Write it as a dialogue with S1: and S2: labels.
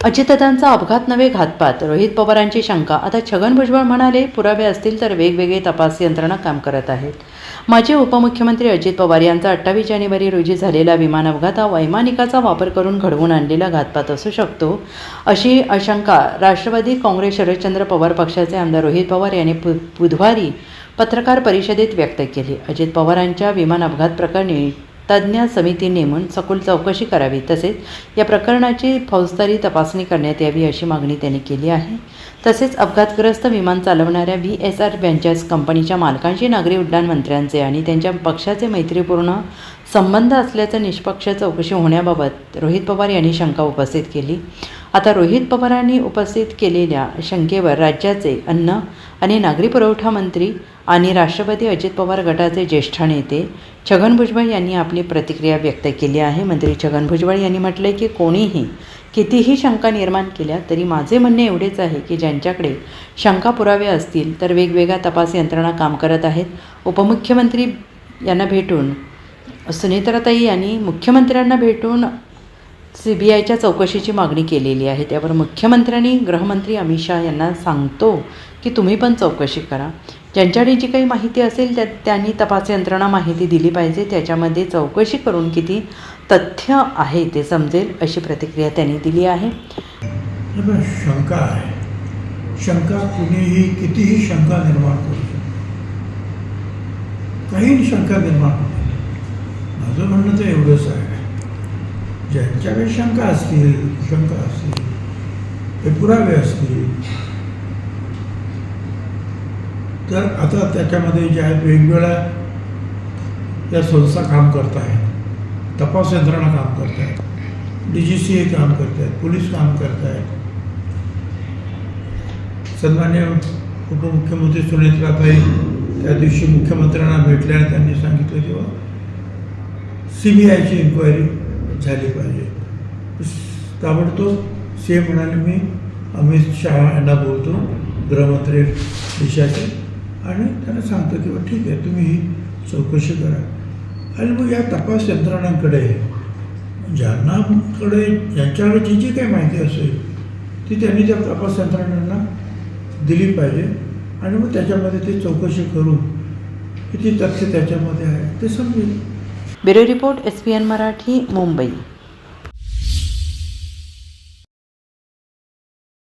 S1: अजितदादांचा अपघात नव्हे घातपात, रोहित पवारांची शंका. आता छगन भुजबळ म्हणाले, पुरावे असतील तर वेगवेगळे तपास यंत्रणा काम करत आहेत. माजी उपमुख्यमंत्री अजित पवार यांचा 28 जानेवारी रोजी झालेला विमान अपघात हा वैमानिकाचा वापर करून घडवून आणलेला घातपात असू शकतो, अशी आशंका राष्ट्रवादी काँग्रेस शरदचंद्र पवार पक्षाचे आमदार रोहित पवार यांनी बुधवारी पत्रकार परिषदेत व्यक्त केली. अजित पवारांच्या विमान अपघात प्रकरणी तज्ज्ञ समिती नेमून सखोल चौकशी करावी, तसेच या प्रकरणाची फौजदारी तपासणी करण्यात यावी अशी मागणी त्यांनी केली आहे. तसेच अपघातग्रस्त विमान चालवणाऱ्या VSR व्हेंचर्स कंपनीच्या मालकांशी नागरी उड्डाण मंत्र्यांचे आणि त्यांच्या पक्षाचे मैत्रीपूर्ण संबंध असल्याचं निष्पक्ष चौकशी होण्याबाबत रोहित पवार यांनी शंका उपस्थित केली. आता रोहित पवारांनी उपस्थित केलेल्या शंकेवर राज्याचे अन्न आणि नागरी पुरवठा मंत्री आणि राष्ट्रवादी अजित पवार गटाचे ज्येष्ठ नेते छगन भुजबळ यांनी आपली प्रतिक्रिया व्यक्त केली आहे. मंत्री छगन भुजबळ यांनी म्हटले की कोणीही कितीही शंका निर्माण केल्या तरी माझे म्हणणे एवढेच आहे की ज्यांच्याकडे शंका पुरावे असतील तर वेगवेगळ्या तपास यंत्रणा काम करत आहेत. उपमुख्यमंत्री यांना भेटून सुनेत्राताई यांनी मुख्यमंत्र्यांना भेटून CBIच्या चौकशीची मागणी केलेली आहे. त्यावर मुख्यमंत्र्यांनी गृहमंत्री अमित शाह यांना सांगतो की तुम्ही पण चौकशी करा. ज्यांच्याकडे जी काही माहिती असेल त्यांनी तपास यंत्रणा माहिती दिली पाहिजे. त्याच्यामध्ये चौकशी करून किती तथ्य आहे ते समजेल, अशी प्रतिक्रिया त्यांनी दिली आहे.
S2: शंका आहे, शंका कुणीही कितीही शंका निर्माण करू शकतो, काही शंका निर्माण होते. माझं म्हणणं तर एवढंच आहे, ज्यांच्याकडे शंका असतील हे पुरावे असतील तर आता त्याच्यामध्ये जे आहेत वेगवेगळ्या या संस्था काम करत आहेत, तपास यंत्रणा काम करत आहेत, DGCA काम करत आहेत, पोलीस काम करत आहेत. सन्मान्य उपमुख्यमंत्री सुनेत्राताई त्या दिवशी मुख्यमंत्र्यांना भेटल्या आणि त्यांनी सांगितलं तेव्हा CBIची इन्क्वायरी झाली पाहिजे. ताबडतोब CM म्हणाले मी अमित शाह यांना बोलतो, गृहमंत्री देशाचे, आणि त्यांना सांगतो की ठीक आहे तुम्ही ही चौकशी करा. आणि मग या तपास यंत्रणांकडे ज्यांच्याकडे जी जी काही माहिती असेल ती त्यांनी त्या तपास यंत्रणांना दिली पाहिजे आणि मग त्याच्यामध्ये ते चौकशी करून किती तथ्य त्याच्यामध्ये आहे ते समजेल.
S1: Bureau report SPN Marathi, Mumbai.